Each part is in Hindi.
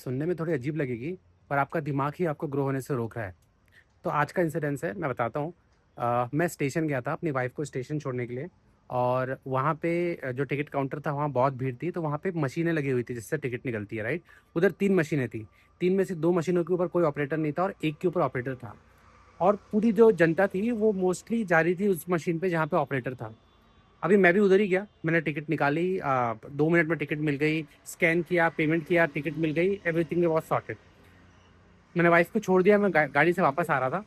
सुनने में थोड़ी अजीब लगेगी, पर आपका दिमाग ही आपको ग्रो होने से रोक रहा है। तो आज का इंसिडेंस है, मैं बताता हूँ। मैं स्टेशन गया था अपनी वाइफ़ को स्टेशन छोड़ने के लिए, और वहाँ पे जो टिकट काउंटर था वहाँ बहुत भीड़ थी, तो वहाँ पे मशीनें लगी हुई थी जिससे टिकट निकलती है, राइट? उधर 3 मशीनें थी, 3 में से 2 मशीनों के ऊपर कोई ऑपरेटर नहीं था और 1 के ऊपर ऑपरेटर था। और पूरी जो जनता थी वो मोस्टली जा रही थी उस मशीन पे जहाँ पे ऑपरेटर था। अभी मैं भी उधर ही गया, मैंने टिकट निकाली, 2 मिनट में टिकट मिल गई, स्कैन किया, पेमेंट किया, टिकट मिल गई, एवरीथिंग वाज़ सॉर्टेड। मैंने वाइफ़ को छोड़ दिया, मैं गाड़ी से वापस आ रहा था।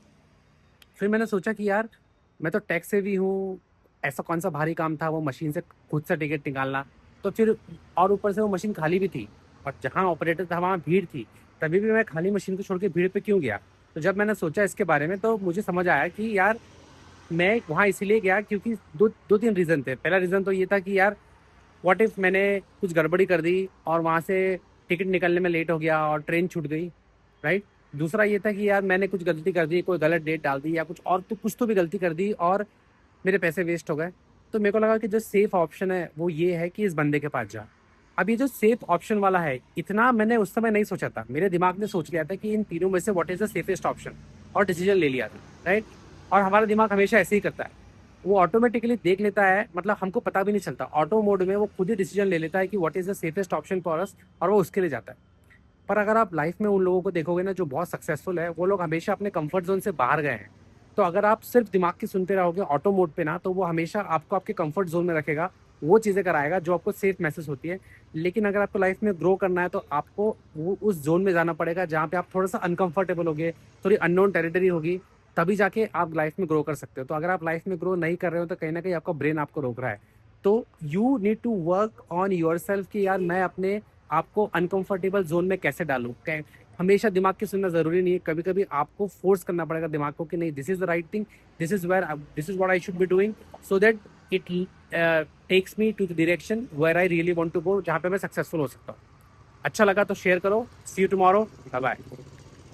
फिर मैंने सोचा कि यार, मैं तो टैक्स सेवी हूँ, ऐसा कौन-सा भारी काम था वो मशीन से खुद से टिकट निकालना। तो फिर और ऊपर से वो मशीन खाली भी थी, और जहाँ ऑपरेटर था वहाँ भीड़ थी, तभी भी मैं खाली मशीन को छोड़ के भीड़ पे क्यों गया? तो जब मैंने सोचा इसके बारे में तो मुझे समझ आया कि यार, मैं वहाँ इसीलिए गया क्योंकि 2-3 रीज़न थे। पहला रीज़न तो ये था कि यार, व्हाट इफ मैंने कुछ गड़बड़ी कर दी और वहाँ से टिकट निकलने में लेट हो गया और ट्रेन छूट गई, राइट? दूसरा ये था कि यार, मैंने कुछ गलती कर दी, कोई गलत डेट डाल दी या कुछ और, तो कुछ तो भी गलती कर दी और मेरे पैसे वेस्ट हो गए। तो मेरे को लगा कि जो सेफ ऑप्शन है वो ये है कि इस बंदे के पास जा। अब ये जो सेफ ऑप्शन वाला है, इतना मैंने उस समय नहीं सोचा था। मेरे दिमाग ने सोच लिया था कि इन तीनों में से what is the safest option, और डिसीजन ले लिया था, राइट? और हमारा दिमाग हमेशा ऐसे ही करता है। वो ऑटोमेटिकली देख लेता है, मतलब हमको पता भी नहीं चलता। ऑटो मोड में वो खुद ही डिसीजन ले लेता है कि what is the safest option for us, और वो उसके लिए जाता है। पर अगर आप लाइफ में उन लोगों को देखोगे ना जो बहुत सक्सेसफुल है, वो लोग हमेशा अपने कंफर्ट ज़ोन से बाहर गए हैं। तो अगर आप सिर्फ दिमाग की सुनते रहोगे ऑटो मोड पे ना, तो वो हमेशा आपको आपके कंफर्ट ज़ोन में रखेगा, वो चीज़ें कराएगा जो आपको सेफ महसूस होती है। लेकिन अगर आपको लाइफ में ग्रो करना है तो आपको वो उस ज़ोन में जाना पड़ेगा जहाँ पे आप थोड़ा-सा अनकंफर्टेबल होगे, थोड़ी अननोन टेरिटरी होगी, तभी जाके आप लाइफ में ग्रो कर सकते हो। तो अगर आप लाइफ में ग्रो नहीं कर रहे हो तो कहीं न कहीं आपका ब्रेन आपको रोक रहा है। तो you need to work on yourself कि यार, मैं अपने आपको अनकंफर्टेबल ज़ोन में कैसे डालूँ? कै हमेशा दिमाग की सुनना ज़रूरी नहीं है, कभी-कभी आपको फ़ोर्स करना पड़ेगा दिमाग को कि नहीं, this is the right thing, this is what I should be doing, so that it takes me to the direction where I really want to go, जहाँ पे मैं सक्सेसफुल हो सकता हूँ। अच्छा लगा तो शेयर करो। See you tomorrow. Bye bye.